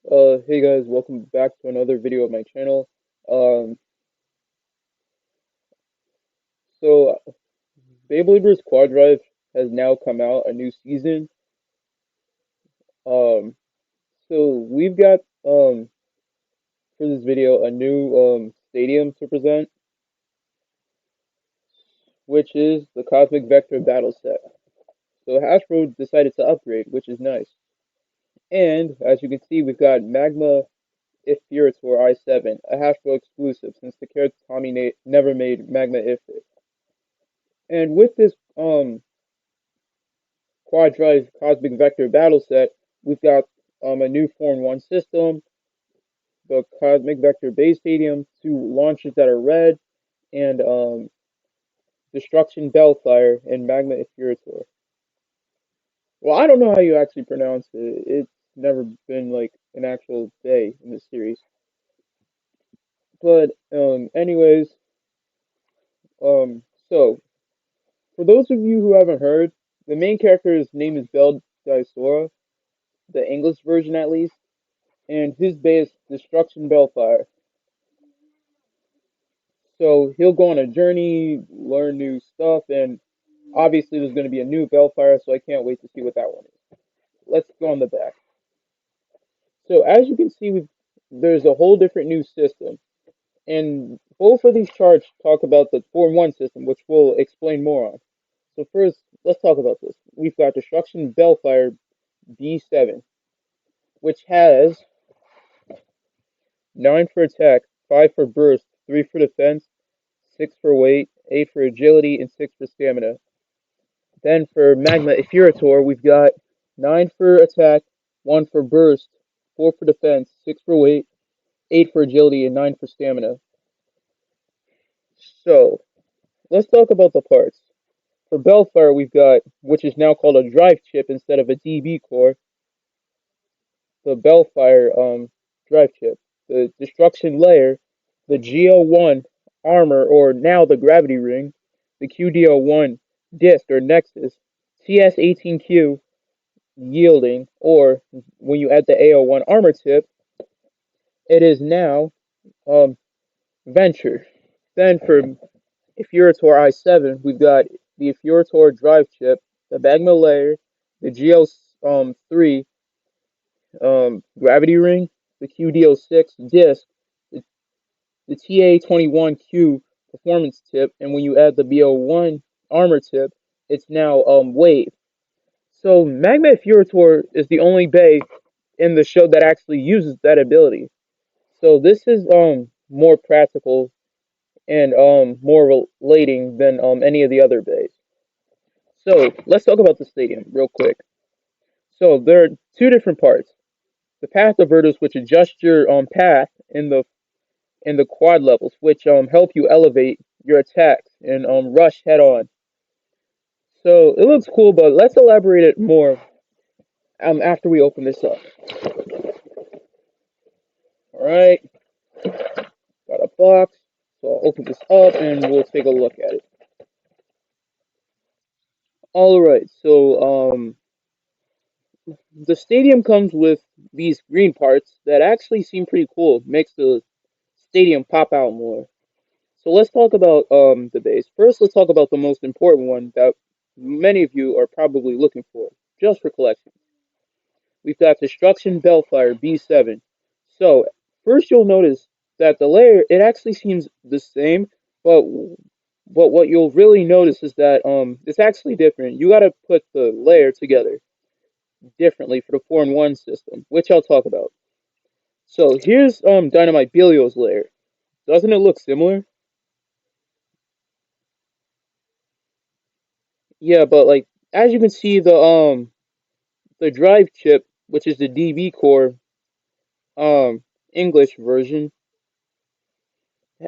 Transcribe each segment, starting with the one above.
Hey guys, welcome back to another video of my channel. Um, so Beyblade vs. Quad Drive has now come out, a new season. Um, so we've got for this video a new stadium to present, which is the Cosmic Vector Battle Set. So Hasbro decided to upgrade, which is nice. And as you can see, we've got Magma If Furator i7, a Hasbro exclusive since the character Tommy never made Magma If. And with this Quad Drive Cosmic Vector battle set, we've got a new Form 1 system, the Cosmic Vector base stadium, two launchers that are red, and Destruction Bellfire and Magma Effurator. Well, I don't know how you actually pronounce it. It's never been like an actual day in the series. But anyways, um, so for those of you who haven't heard, the main character's name is Bell Dysora, the English version at least, and his base Destruction Bellfire. So he'll go on a journey, learn new stuff, and obviously there's going to be a new Bellfire, so I can't wait to see what that one is. Let's go on the back. So as you can see, there's a whole different new system, and both of these charts talk about the Form 1 system, which we'll explain more on. So first, let's talk about this. We've got Destruction Bellfire B7, which has 9 for attack, 5 for burst, 3 for defense, 6 for weight, 8 for agility, and 6 for stamina. Then for Magma Effurator, we've got 9 for attack, 1 for burst, 4 for defense, 6 for weight, 8 for agility, and 9 for stamina. So, let's talk about the parts. For Bellfire, we've got, which is now called a drive chip instead of a DB core, the Bellfire drive chip. The Destruction Layer, the GL1 armor, or now the Gravity Ring, the QDL1 disc or Nexus, TS18Q yielding, or when you add the AO1 armor tip, it is now um, Venture. Then for Effurator i7, we've got the Effurator drive chip, the Magma layer, the GL3 gravity ring, the QDO6 disc, the TA21Q performance tip, and when you add the BO1 armor tip, it's now Wave. So Magma Furator is the only bay in the show that actually uses that ability. So this is more practical and more relating than any of the other bays. So let's talk about the stadium real quick. So there are two different parts. The path diverters, which adjust your path in the quad levels, which help you elevate your attacks and rush head on. So it looks cool, but let's elaborate it more after we open this up. All right, got a box, so I'll open this up and we'll take a look at it. All right, so the stadium comes with these green parts that actually seem pretty cool. Makes the stadium pop out more. So let's talk about the base. First, let's talk about the most important one that many of you are probably looking for, just for collection. We've got Destruction Bellfire B7. So first, you'll notice that the layer it actually seems the same, but what you'll really notice is that it's actually different. You got to put the layer together differently for the 4-in-1 system, which I'll talk about. So here's Dynamite Belio's layer. Doesn't it look similar? Yeah, but like as you can see, the drive chip, which is the DB core English version,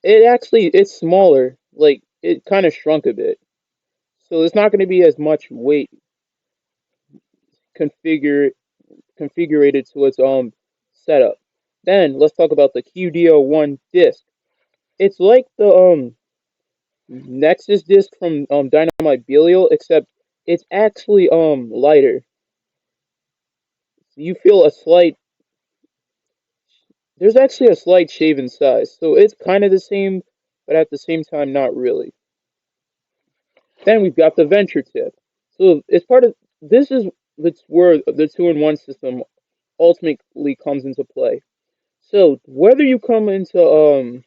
it's smaller. Like it kind of shrunk a bit, so it's not going to be as much weight configured configured to its setup. Then let's talk about the QDO1 disc. It's like the Nexus disc from Dynamite Belio, except it's actually lighter. You feel a slight there's actually a slight shave in size, so it's kind of the same, but at the same time, not really. Then we've got the venture tip. So it's part of this is that's where the two-in-one system ultimately comes into play. So whether you come into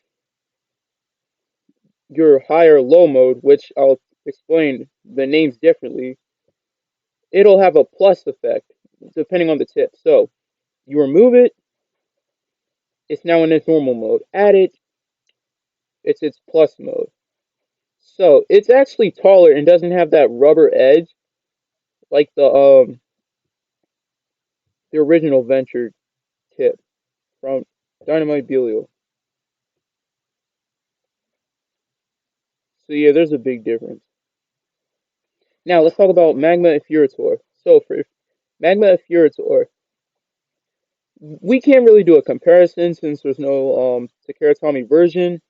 your high or low mode, which I'll explain the names differently, it'll have a plus effect depending on the tip. So you remove it, it's now in its normal mode. Add it, it's its plus mode. So it's actually taller and doesn't have that rubber edge like the original Venture tip from Dynamite Belio. So yeah, there's a big difference. Now let's talk about Magma Effurator. So for Magma Effurator, we can't really do a comparison since there's no Takara version,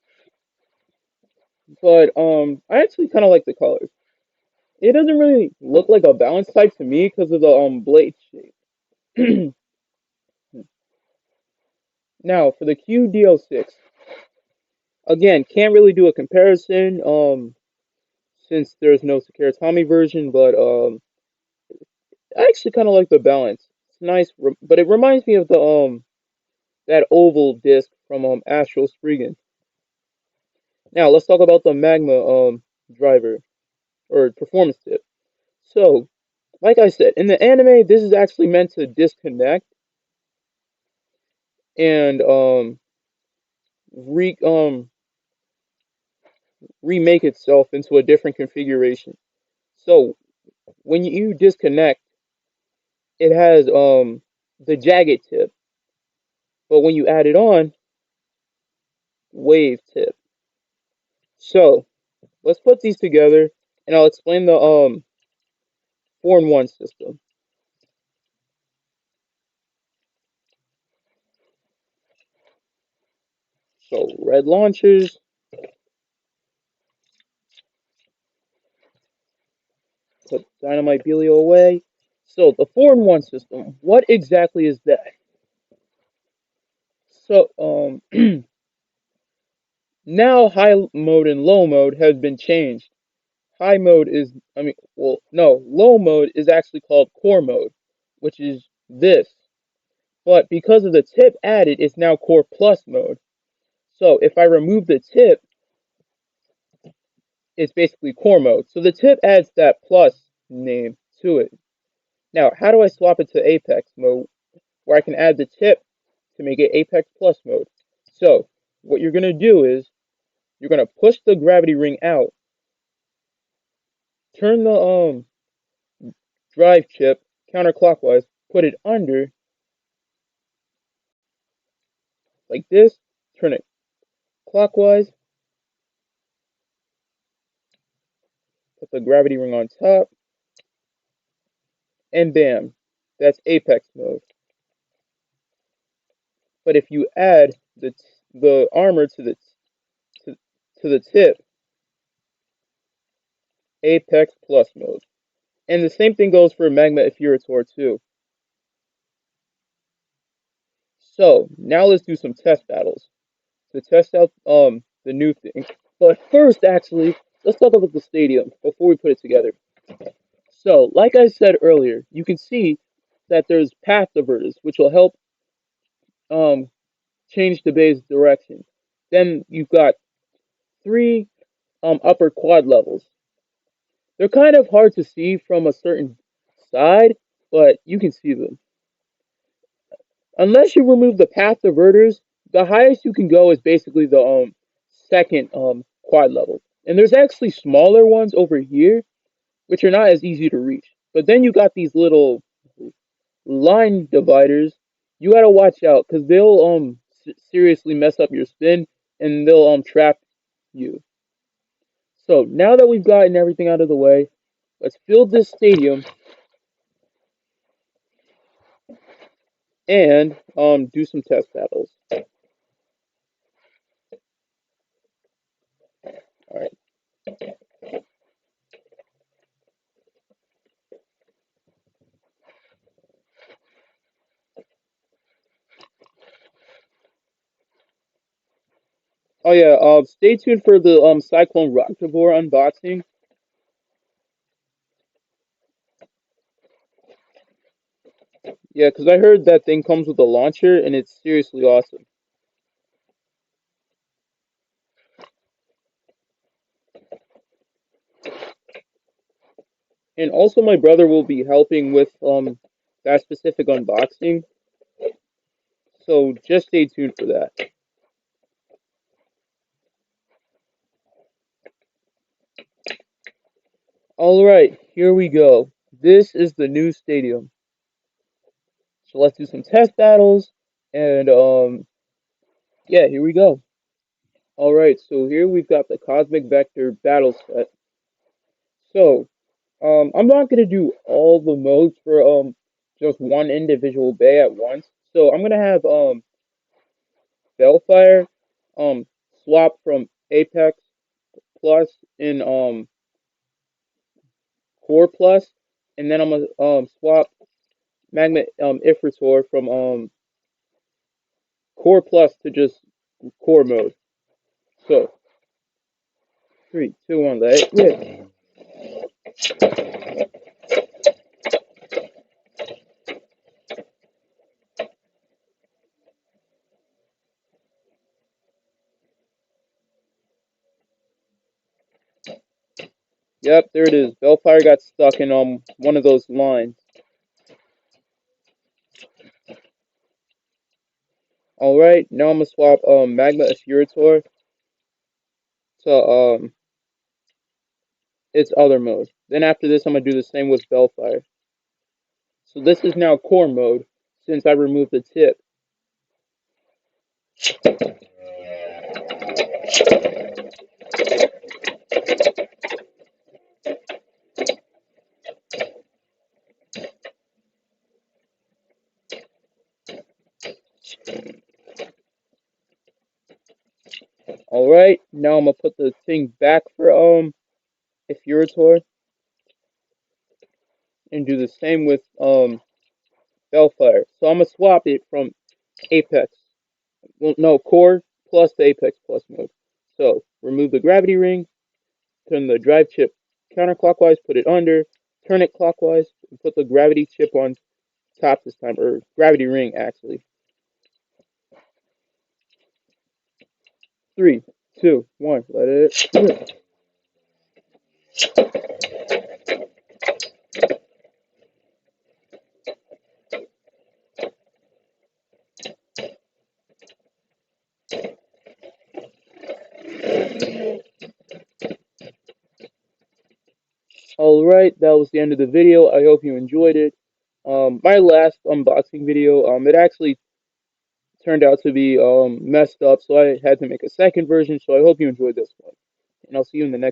but I actually kind of like the colors. It doesn't really look like a balance type to me because of the blade shape. Now for the QDL6, again, can't really do a comparison since there's no Takara version, but I actually kind of like the balance. It's nice, but it reminds me of the that oval disc from Astral Spriggan. Now let's talk about the Magma driver or performance tip. So, like I said, in the anime, this is actually meant to disconnect and re remake itself into a different configuration. So when you disconnect, it has the jagged tip, but when you add it on, wave tip. So let's put these together, and I'll explain the 4-in-1 system. So red launchers, put Dynamite Belio away. So the 4-in-1 system, what exactly is that? So now high mode and low mode has been changed. High mode is, well, no, low mode is actually called core mode, which is this. But because of the tip added, it's now core plus mode. So if I remove the tip, it's basically core mode. So the tip adds that plus name to it. Now, how do I swap it to Apex mode, where I can add the tip to make it Apex plus mode? So what you're gonna do is you're gonna push the gravity ring out, turn the drive chip counterclockwise, put it under like this, turn it clockwise, put the gravity ring on top, and bam, that's Apex mode. But if you add the armor to, to the tip, Apex plus mode. And the same thing goes for Magma Effurator too. So now let's do some test battles to test out the new thing. But first, actually, let's talk about the stadium before we put it together. So, like I said earlier, you can see that there's path diverters, which will help um, change the bay's direction. Then you've got three upper quad levels. They're kind of hard to see from a certain side, but you can see them. Unless you remove the path diverters, the highest you can go is basically the second quad level. And there's actually smaller ones over here, which are not as easy to reach. But then you got these little line dividers. You gotta watch out because they'll seriously mess up your spin and they'll trap you. So now that we've gotten everything out of the way, let's fill this stadium and do some test battles. All right. Oh yeah, stay tuned for the Cyclone Roktavor unboxing. Yeah, because I heard that thing comes with a launcher and it's seriously awesome. And also my brother will be helping with that specific unboxing. So just stay tuned for that. All right, here we go. This is the new stadium. So let's do some test battles and yeah, here we go. All right, so here we've got the Cosmic Vector battle set. So, I'm not gonna do all the modes for just one individual bay at once. So I'm gonna have Bellfire swap from Apex Plus in Core Plus, and then I'm gonna swap Magma Ifritor from Core Plus to just Core mode. So 3, 2, 1, let it rip. Yep, there it is. Bellfire got stuck in one of those lines. All right, now I'm gonna swap Magma Ifritor to its other mode. Then after this, I'm gonna do the same with Bellfire. So this is now Core mode since I removed the tip. All right, now I'm gonna put the thing back for Ifritor and do the same with Bellfire. So I'm gonna swap it from Apex. Well, no, Core plus the Apex Plus mode. So remove the gravity ring, turn the drive chip counterclockwise, put it under, turn it clockwise, and put the gravity chip on top this time, or gravity ring actually. 3, 2, 1, let it rip. Alright, that was the end of the video. I hope you enjoyed it. My last unboxing video, it actually turned out to be messed up, so I had to make a second version. So I hope you enjoyed this one, and I'll see you in the next.